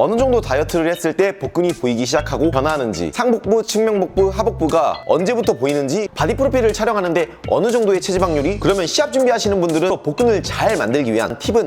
어느 정도 다이어트를 했을 때 복근이 보이기 시작하고 변화하는지, 상복부, 측면복부, 하복부가 언제부터 보이는지, 바디 프로필을 촬영하는데 어느 정도의 체지방률이, 그러면 시합 준비하시는 분들은 복근을 잘 만들기 위한 팁은?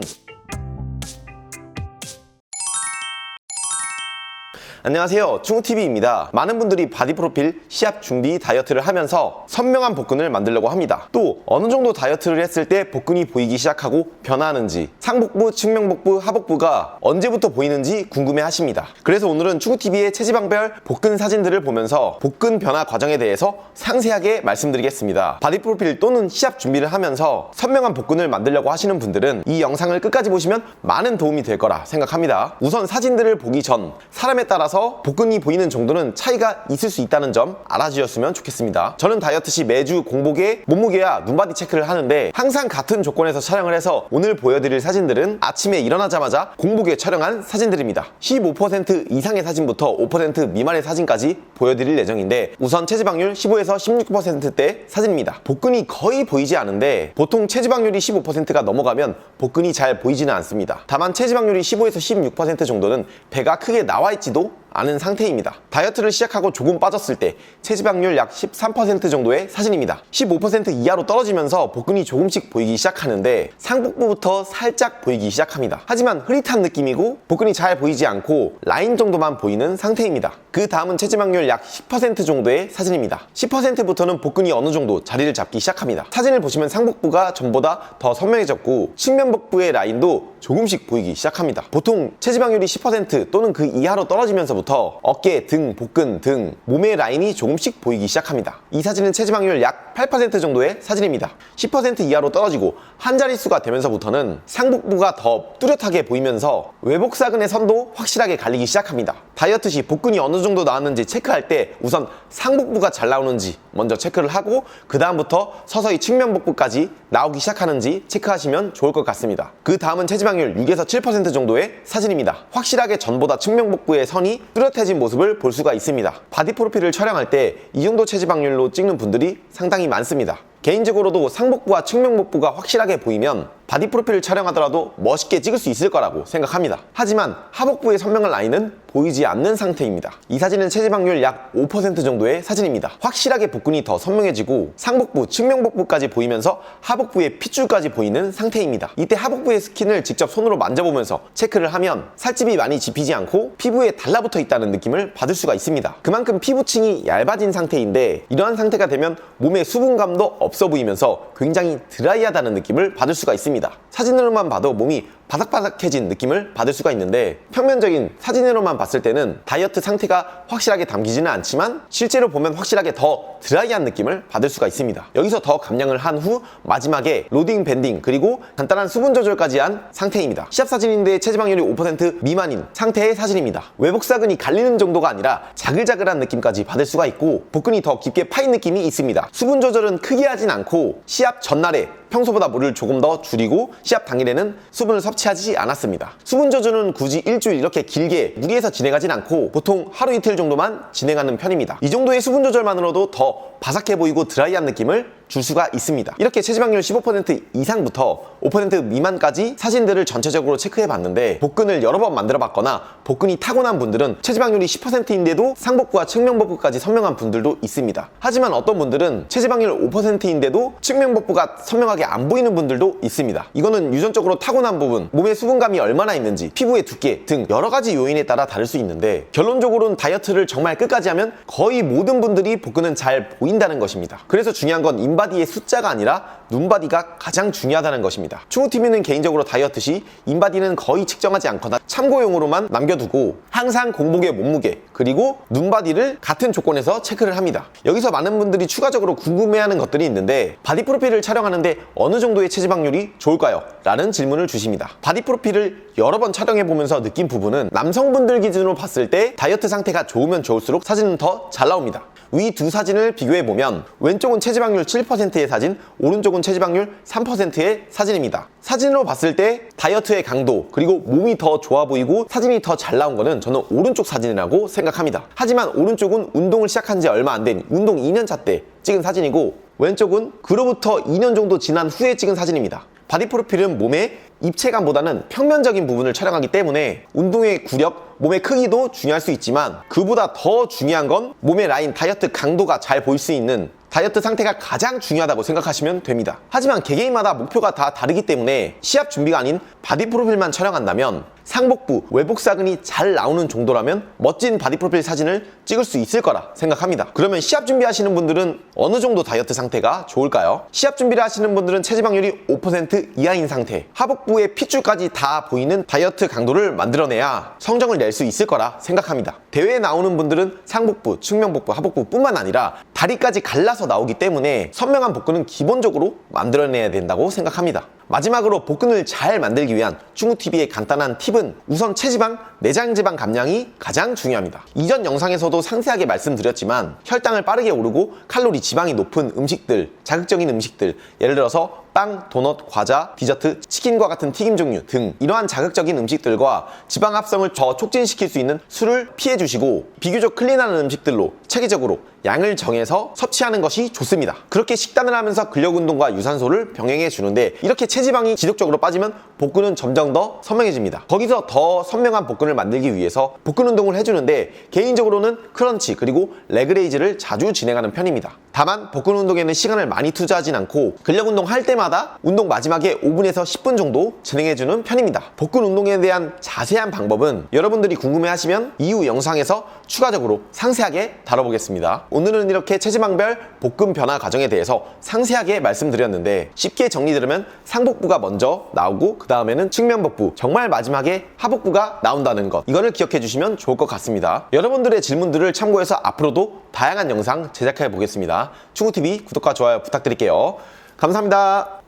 안녕하세요, 충우TV입니다. 많은 분들이 바디 프로필, 시합 준비, 다이어트를 하면서 선명한 복근을 만들려고 합니다. 또 어느 정도 다이어트를 했을 때 복근이 보이기 시작하고 변화하는지, 상복부, 측면복부, 하복부가 언제부터 보이는지 궁금해 하십니다. 그래서 오늘은 충우TV의 체지방별 복근 사진들을 보면서 복근 변화 과정에 대해서 상세하게 말씀드리겠습니다. 바디 프로필 또는 시합 준비를 하면서 선명한 복근을 만들려고 하시는 분들은 이 영상을 끝까지 보시면 많은 도움이 될 거라 생각합니다. 우선 사진들을 보기 전 사람에 따라서 복근이 보이는 정도는 차이가 있을 수 있다는 점 알아주셨으면 좋겠습니다. 저는 다이어트 시 매주 공복에 몸무게와 눈바디 체크를 하는데 항상 같은 조건에서 촬영을 해서 오늘 보여드릴 사진들은 아침에 일어나자마자 공복에 촬영한 사진들입니다. 15% 이상의 사진부터 5% 미만의 사진까지 보여드릴 예정인데, 우선 체지방률 15에서 16%대 사진입니다. 복근이 거의 보이지 않은데 보통 체지방률이 15%가 넘어가면 복근이 잘 보이지는 않습니다. 다만 체지방률이 15에서 16% 정도는 배가 크게 나와있지도 않은 상태입니다. 다이어트를 시작하고 조금 빠졌을 때 체지방률 약 13% 정도의 사진입니다. 15% 이하로 떨어지면서 복근이 조금씩 보이기 시작하는데 상복부부터 살짝 보이기 시작합니다. 하지만 흐릿한 느낌이고 복근이 잘 보이지 않고 라인 정도만 보이는 상태입니다. 그 다음은 체지방률 약 10% 정도의 사진입니다. 10%부터는 복근이 어느 정도 자리를 잡기 시작합니다. 사진을 보시면 상복부가 전보다 더 선명해졌고 측면복부의 라인도 조금씩 보이기 시작합니다. 보통 체지방률이 10% 또는 그 이하로 떨어지면서부터 어깨, 등, 복근 등 몸의 라인이 조금씩 보이기 시작합니다. 이 사진은 체지방률 약 8% 정도의 사진입니다. 10% 이하로 떨어지고 한 자릿수가 되면서부터는 상복부가 더 뚜렷하게 보이면서 외복사근의 선도 확실하게 갈리기 시작합니다. 다이어트 시 복근이 어느 정도 나왔는지 체크할 때 우선 상복부가 잘 나오는지 먼저 체크를 하고 그 다음부터 서서히 측면복부까지 나오기 시작하는지 체크하시면 좋을 것 같습니다. 그 다음은 체지방률 6에서 7% 정도의 사진입니다. 확실하게 전보다 측면복부의 선이 뚜렷해진 모습을 볼 수가 있습니다. 바디 프로필을 촬영할 때 이 정도 체지방률로 찍는 분들이 상당히 많습니다. 개인적으로도 상복부와 측면복부가 확실하게 보이면 바디 프로필을 촬영하더라도 멋있게 찍을 수 있을 거라고 생각합니다. 하지만 하복부의 선명한 라인은 보이지 않는 상태입니다. 이 사진은 체지방률 약 5% 정도의 사진입니다. 확실하게 복근이 더 선명해지고 상복부, 측면복부까지 보이면서 하복부의 핏줄까지 보이는 상태입니다. 이때 하복부의 스킨을 직접 손으로 만져보면서 체크를 하면 살집이 많이 집히지 않고 피부에 달라붙어 있다는 느낌을 받을 수가 있습니다. 그만큼 피부층이 얇아진 상태인데 이러한 상태가 되면 몸의 수분감도 없어 보이면서 굉장히 드라이하다는 느낌을 받을 수가 있습니다. 사진으로만 봐도 몸이 바삭바삭해진 느낌을 받을 수가 있는데 평면적인 사진으로만 봤을 때는 다이어트 상태가 확실하게 담기지는 않지만 실제로 보면 확실하게 더 드라이한 느낌을 받을 수가 있습니다. 여기서 더 감량을 한 후 마지막에 로딩, 밴딩 그리고 간단한 수분 조절까지 한 상태입니다. 시합 사진인데 체지방률이 5% 미만인 상태의 사진입니다. 외복사근이 갈리는 정도가 아니라 자글자글한 느낌까지 받을 수가 있고 복근이 더 깊게 파인 느낌이 있습니다. 수분 조절은 크게 하진 않고 시합 전날에 평소보다 물을 조금 더 줄이고 시합 당일에는 수분을 섭취하지 않았습니다. 수분 조절은 굳이 일주일 이렇게 길게 무리해서 진행하진 않고 보통 하루 이틀 정도만 진행하는 편입니다. 이 정도의 수분 조절만으로도 더 바삭해 보이고 드라이한 느낌을 줄 수가 있습니다. 이렇게 체지방률 15% 이상부터 5% 미만까지 사진들을 전체적으로 체크해 봤는데 복근을 여러 번 만들어 봤거나 복근이 타고난 분들은 체지방률이 10%인데도 상복부와 측면복부까지 선명한 분들도 있습니다. 하지만 어떤 분들은 체지방률 5%인데도 측면복부가 선명하게 안 보이는 분들도 있습니다. 이거는 유전적으로 타고난 부분, 몸의 수분감이 얼마나 있는지, 피부의 두께 등 여러 가지 요인에 따라 다를 수 있는데 결론적으로는 다이어트를 정말 끝까지 하면 거의 모든 분들이 복근은 잘 보인다는 것입니다. 그래서 중요한 건 인바디의 숫자가 아니라 눈바디가 가장 중요하다는 것입니다. 충우TV는 개인적으로 다이어트 시 인바디는 거의 측정하지 않거나 참고용으로만 남겨두고 항상 공복의 몸무게 그리고 눈바디를 같은 조건에서 체크를 합니다. 여기서 많은 분들이 추가적으로 궁금해하는 것들이 있는데 바디 프로필을 촬영하는데 어느 정도의 체지방률이 좋을까요? 라는 질문을 주십니다. 바디 프로필을 여러 번 촬영해보면서 느낀 부분은 남성분들 기준으로 봤을 때 다이어트 상태가 좋으면 좋을수록 사진은 더 잘 나옵니다. 위 두 사진을 비교해보면 왼쪽은 체지방률 7%의 사진, 오른쪽은 체지방률 3%의 사진입니다. 사진으로 봤을 때 다이어트의 강도 그리고 몸이 더 좋아 보이고 사진이 더 잘 나온 거는 저는 오른쪽 사진이라고 생각합니다. 하지만 오른쪽은 운동을 시작한 지 얼마 안 된 운동 2년차 때 찍은 사진이고 왼쪽은 그로부터 2년 정도 지난 후에 찍은 사진입니다. 바디 프로필은 몸의 입체감보다는 평면적인 부분을 촬영하기 때문에 운동의 구력, 몸의 크기도 중요할 수 있지만 그보다 더 중요한 건 몸의 라인, 다이어트 강도가 잘 보일 수 있는 다이어트 상태가 가장 중요하다고 생각하시면 됩니다. 하지만 개개인마다 목표가 다 다르기 때문에 시합 준비가 아닌 바디 프로필만 촬영한다면 상복부, 외복사근이 잘 나오는 정도라면 멋진 바디 프로필 사진을 찍을 수 있을 거라 생각합니다. 그러면 시합 준비하시는 분들은 어느 정도 다이어트 상태가 좋을까요? 시합 준비를 하시는 분들은 체지방률이 5% 이하인 상태, 하복부의 핏줄까지 다 보이는 다이어트 강도를 만들어내야 성적을 낼 수 있을 거라 생각합니다. 대회에 나오는 분들은 상복부, 측면복부, 하복부 뿐만 아니라 다리까지 갈라서 나오기 때문에 선명한 복근은 기본적으로 만들어내야 된다고 생각합니다. 마지막으로 복근을 잘 만들기 위한 충우TV의 간단한 팁은 우선 체지방, 내장지방 감량이 가장 중요합니다. 이전 영상에서도 상세하게 말씀드렸지만 혈당을 빠르게 오르고 칼로리, 지방이 높은 음식들, 자극적인 음식들, 예를 들어서 빵, 도넛, 과자, 디저트, 치킨과 같은 튀김 종류 등 이러한 자극적인 음식들과 지방 합성을 더 촉진시킬 수 있는 술을 피해 주시고 비교적 클린한 음식들로 체계적으로 양을 정해서 섭취하는 것이 좋습니다. 그렇게 식단을 하면서 근력 운동과 유산소를 병행해 주는데 이렇게 체지방이 지속적으로 빠지면 복근은 점점 더 선명해집니다. 거기서 더 선명한 복근을 만들기 위해서 복근 운동을 해주는데 개인적으로는 크런치 그리고 레그레이즈를 자주 진행하는 편입니다. 다만 복근 운동에는 시간을 많이 투자하진 않고 근력 운동 할 때마다 운동 마지막에 5분에서 10분 정도 진행해주는 편입니다. 복근 운동에 대한 자세한 방법은 여러분들이 궁금해하시면 이후 영상에서 추가적으로 상세하게 다뤄보겠습니다. 오늘은 이렇게 체지방별 복근 변화 과정에 대해서 상세하게 말씀드렸는데 쉽게 정리드리면 상복부가 먼저 나오고 그 다음에는 측면복부, 정말 마지막에 하복부가 나온다는 것, 이거를 기억해 주시면 좋을 것 같습니다. 여러분들의 질문들을 참고해서 앞으로도 다양한 영상 제작해 보겠습니다. 충우TV 구독과 좋아요 부탁드릴게요. 감사합니다.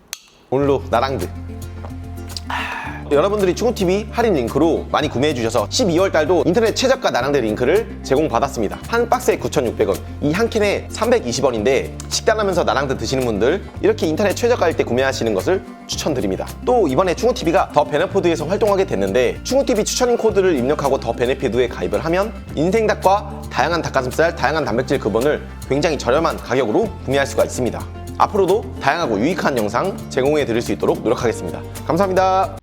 오늘도 나랑드. 여러분들이 충우TV 할인 링크로 많이 구매해 주셔서 12월 달도 인터넷 최저가 나랑드 링크를 제공받았습니다. 한 박스에 9,600원, 이 한 캔에 320원인데 식단하면서 나랑드 드시는 분들 이렇게 인터넷 최저가일 때 구매하시는 것을 추천드립니다. 또 이번에 충우TV가 더 베네포드에서 활동하게 됐는데 충우TV 추천 코드를 입력하고 더 베네피드에 가입을 하면 인생닭과 다양한 닭가슴살, 다양한 단백질 급원을 굉장히 저렴한 가격으로 구매할 수가 있습니다. 앞으로도 다양하고 유익한 영상 제공해 드릴 수 있도록 노력하겠습니다. 감사합니다.